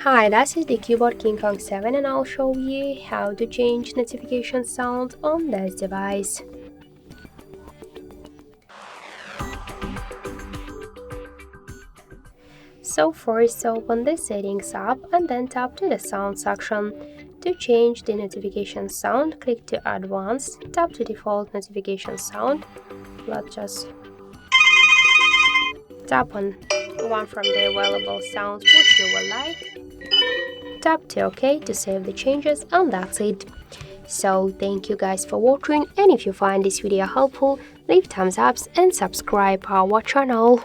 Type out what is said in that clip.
Hi, this is the CUBOT King Kong 7 and I'll show you how to change notification sound on this device. So first open the settings app and then tap to the sound section. To change the notification sound, click to advanced, tap to default notification sound. Let's just tap on one from the available sounds which you will like. Tap to OK to save the changes, and that's it. So thank you guys for watching, and if you find this video helpful, leave thumbs ups and subscribe our channel.